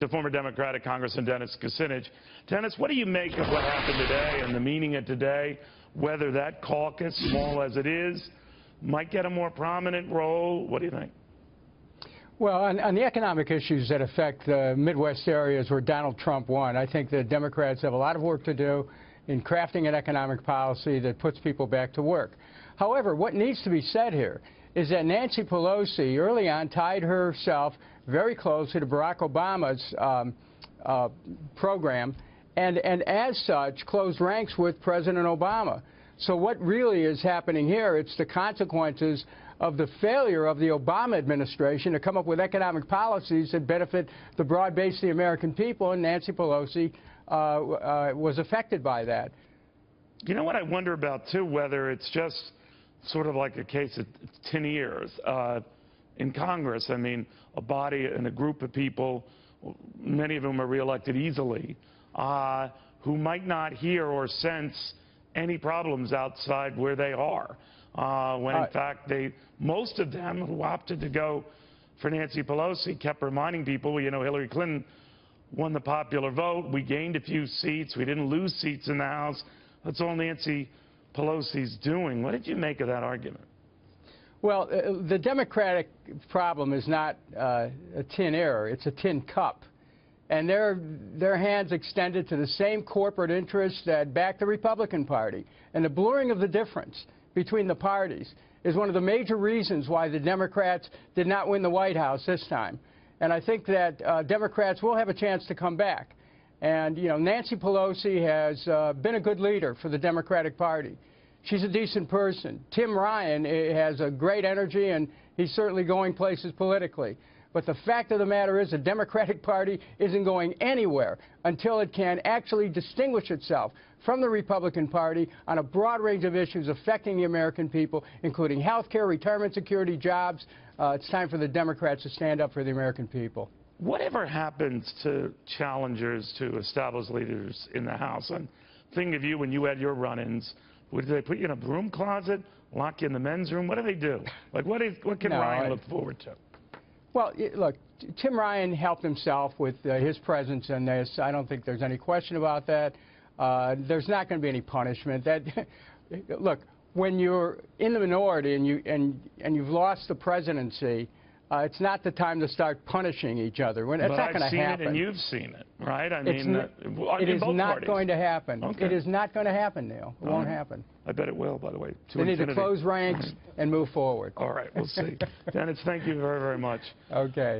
The former Democratic Congressman Dennis Kucinich. Dennis, what do you make of what happened today and the meaning of today, whether that caucus, small as it is, might get a more prominent role? What do you think? Well, on the economic issues that affect the Midwest areas where Donald Trump won, I think the Democrats have a lot of work to do in crafting an economic policy that puts people back to work. However, what needs to be said here is that Nancy Pelosi early on tied herself very close to Barack Obama's program and as such closed ranks with President Obama. So what really is happening here, it's the consequences of the failure of the Obama administration to come up with economic policies that benefit the broad base of the American people, and Nancy Pelosi was affected by that. You know what I wonder about, too, whether it's just sort of like a case of tin ears in Congress. I mean, a body and a group of people, many of whom are reelected easily, who might not hear or sense any problems outside where they are, when in fact most of them who opted to go for Nancy Pelosi kept reminding people, well, you know, Hillary Clinton won the popular vote, we gained a few seats, we didn't lose seats in the House, that's all Nancy Pelosi's doing. What did you make of that argument? Well, the Democratic problem is not a tin air, it's a tin cup. And their hands extended to the same corporate interests that back the Republican Party. And the blurring of the difference between the parties is one of the major reasons why the Democrats did not win the White House this time. And I think that Democrats will have a chance to come back. And, you know, Nancy Pelosi has been a good leader for the Democratic Party. She's a decent person. Tim Ryan has a great energy, and he's certainly going places politically. But the fact of the matter is the Democratic Party isn't going anywhere until it can actually distinguish itself from the Republican Party on a broad range of issues affecting the American people, including health care, retirement security, jobs. It's time for the Democrats to stand up for the American people. Whatever happens to challengers to established leaders in the House? I'm thinking of you when you had your run-ins. Would they put you in a broom closet, lock you in the men's room? What do they do? Like, what can Ryan look forward to? Well, look, Tim Ryan helped himself with his presence in this. I don't think there's any question about that. There's not going to be any punishment. Look, when you're in the minority and you've lost the presidency, it's not the time to start punishing each other. It's not going to happen. I've seen it and you've seen it, right? I mean, it is not going to happen. Okay. It is not going to happen, Neil. It won't happen. I bet it will, by the way. They need to close ranks and move forward. All right, we'll see. Dennis, thank you very, very much. Okay.